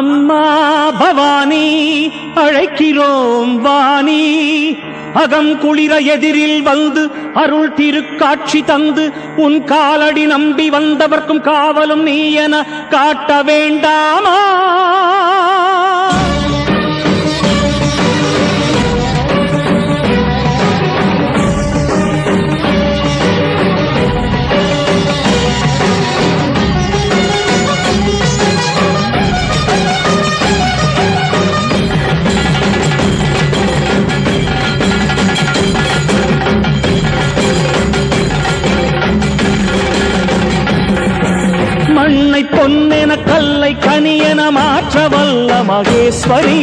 அம்மா பவானி அழைக்கிறோம் வாணி, அகம் குளிர எதிரில் வந்து அருள் திருக்காட்சி தந்து உன் காலடி நம்பி வந்தவர்க்கும் காவலும் நீ என காட்ட வேண்டாமா? மண்ணை பொன்னென கல்லை கனியென மாற்ற வல்ல மகேஸ்வரி,